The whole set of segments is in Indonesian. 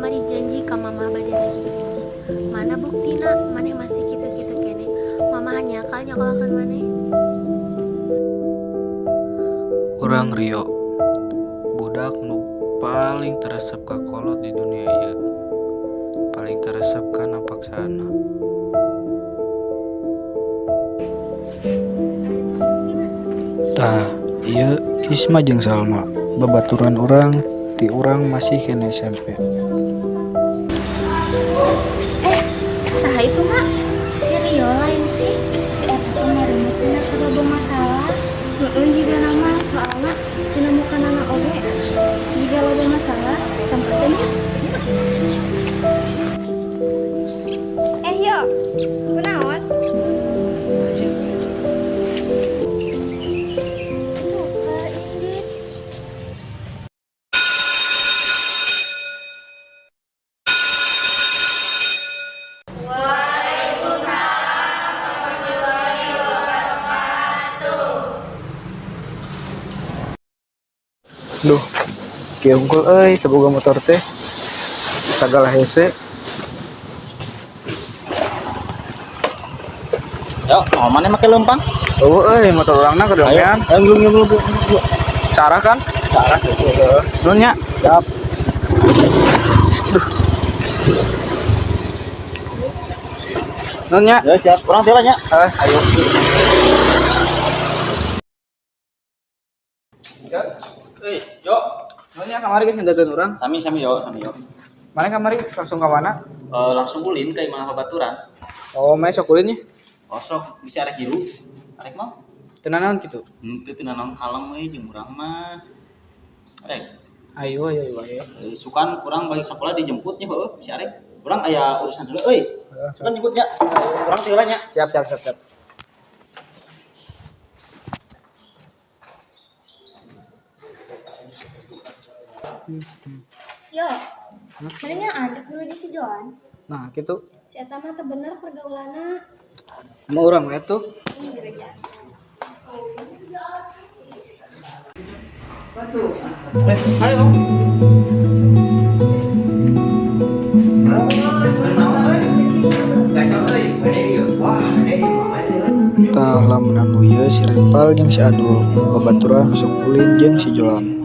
kari janji ka mama bade rajin hiji. Mana buktina maneh masih kitu-kitu kene. Mama hanya akal nyokolakeun maneh. Urang Rio, budak nu paling teresep ka kolot di dunia ieu. Paling teresep kana paksana. Tah, ieu Isma jeung Salma, babaturan urang ti urang masih kene SMP. Saha itu mak? Si Rio lain sih. Si Eta teh nyarimut tina kada masalah. Juga nama soalnya dinamukan anak oge. Jika loba masalah, sampeun ya. Yo, kunaon? Duh, kieu unggul euy teu boga motor teh. Sagala hese. Yo, mau mana make lempang? Eueuh euy motor urangna kedomean. Ayo ngelung. Cara kan? Cara gitu. Nun nya. Siap. Nun nya. Ya siap. Kurang telanya. Ayo. Yo. Nun nya kamari geus ngendadeun urang. Sami yo. Mana kamari langsung ka mana? Langsung ulin ke imah babaturan. Oh, mana sok ulin nya? Kosok bisa arek hiru. Arek mah. Teu naon kitu. Teu teu naon kalem we jeung urang mah. Arek. Ayo. Sukan kurang balik sekolah dijemputnya heuh si arek. Urang aya urusan dulu euy. Sukan jemputnya. Urang teu nya. Siap. Yo, sebenarnya ada dulu di si Joan. Nah, gitu. Si Eta mah teu bener pergaulanna. Mau urang we tuh. Ayo. Tah lamun anu ieu si Rival jeung si Adul babaturan sok ulin jeung si Joan.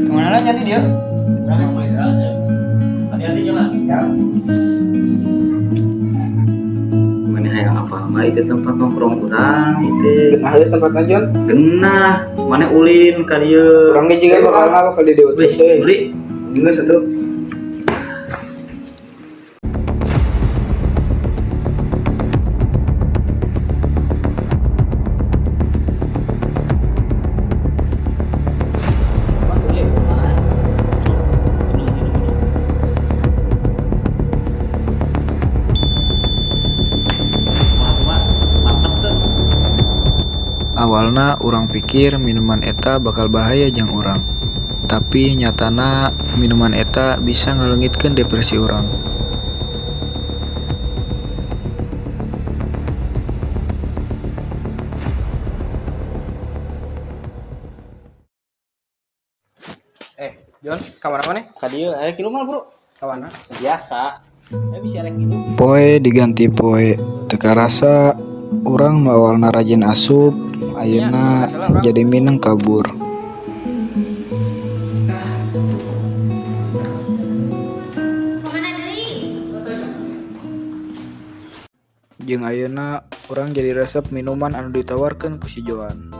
Kemana lah nyari dia? Hati-hati jalan. Ya. Mana hayang apa? Mah itu tempat nongkrong kurang itu. Nah, ieu tempat najon. Genah, mana ulin ka dieu. Urang ge jiga bakal apa ka di dieu teh. Beli. Juga satu. Awalna urang pikir minuman eta bakal bahaya jeung urang. Tapi nyatana minuman eta bisa ngaleungitkeun depresi urang. Jon, ka mana maneh? Ka dieu aya kilu mah, Bro. Ka mana? Biasa. Bisa arek kilu. Poe diganti poe, teu karasa urang nu awalna rajin asup, ayeuna jadi mineng kabur. Kemana deui? Jeung ayeuna urang jadi resep minuman anu ditawarkeun ku si Joan.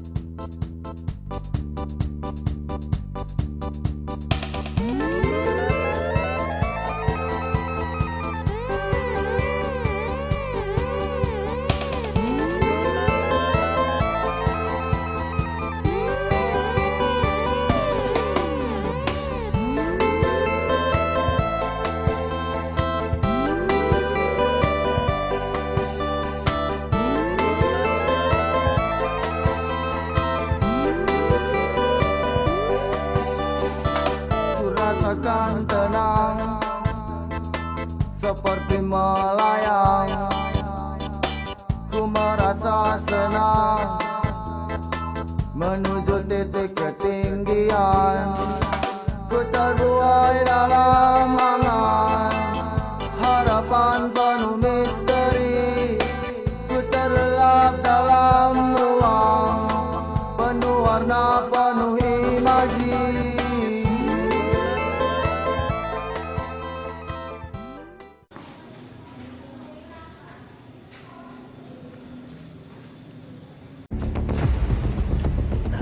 rasakan tenang seperti melayang. Ku merasa senang menuju titik ketinggian. Ku terbuai dalam angan, harapan penuh misteri. Ku terlelap dalam ruang penuh warna, penuh imaji.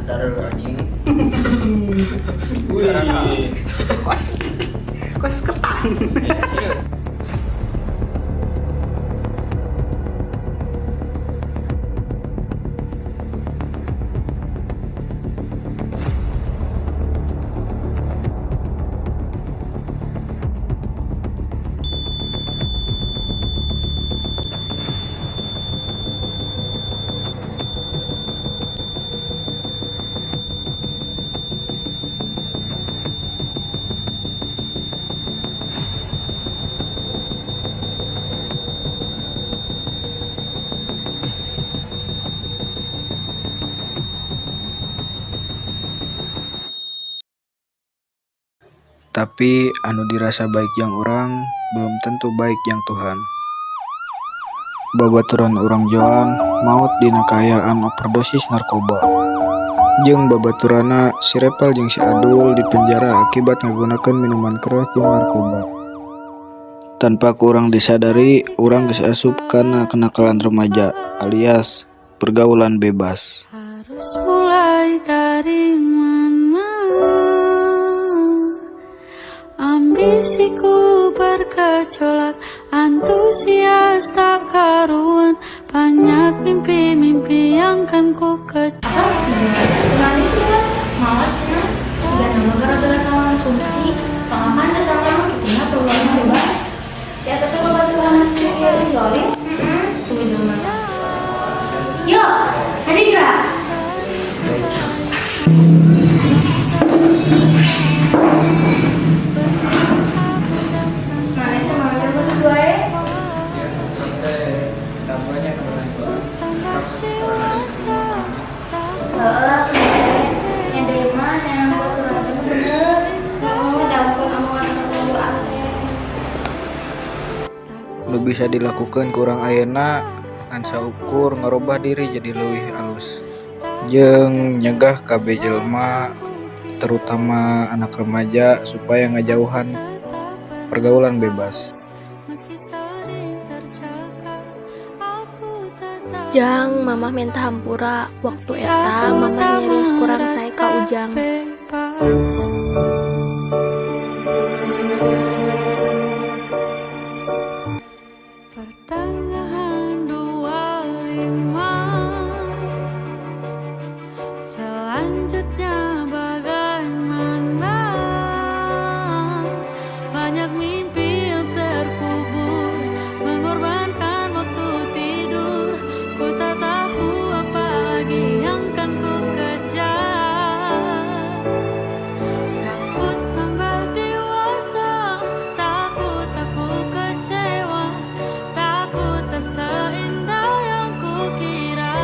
Dadar anjing. Kos ketan. Tapi anu dirasa baik yang orang belum tentu baik yang Tuhan. Babaturan orang Joan maut dina kaayaan overdosis narkoba. Jeung babaturana si Repal jeung si Adul dipenjara akibat nggunakeun minuman keras jeung narkoba. Tanpa kurang disadari, orang geus asup kana kenakalan remaja alias pergaulan bebas. Harus mulai dari mana? Ambisiku bergejolak, antusias tak karuan, banyak mimpi-mimpi yang kan ku kejar. Tulis ya, malas ya. Jika nama gara-gara konsumsi, soalnya kan ada orang kita keluar bebas. Si ada tuh babaturan si Yolin. Tunggu dulu. Yuk, hari gerak. Mana itu mau coba berdua ya? Yang dari mana yang baturan itu bener? Oh, dampun omongan terlalu aneh. Nu bisa dilakukan kurang ayeuna ngan saukur ngarobah diri jadi leuwih alus jeung nyegah kabeh jelema terutama anak remaja supaya ngajauhan pergaulan bebas. Jang mamah minta hampura waktu eta mamah nyerius kurang sae ka Ujang. Pertengahan 25, selanjutnya bagaimana? Banyak mimpi yang terkubur, mengorbankan waktu tidur. Ku tak tahu apa lagi yang kan ku kejar. Takut tambah dewasa, takut aku kecewa, takut tak seindah yang ku kira.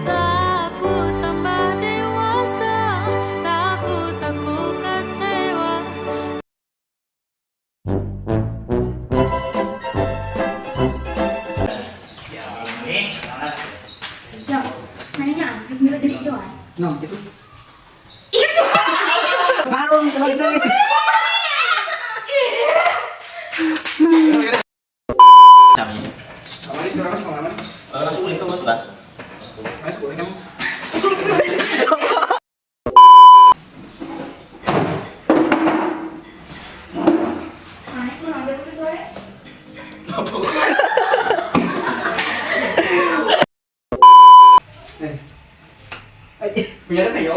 Takut tambah dewasa, takut aku kecewa. Yuk, mana jangan? Menurut dari situ kan? No, gitu. Kami. Langsung boleh ke baturan. Mana itu ngambil berdua ya? Punya ada yo.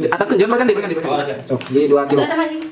Ada tujuan makan di. Jadi 2 kilo. Itu apa lagi?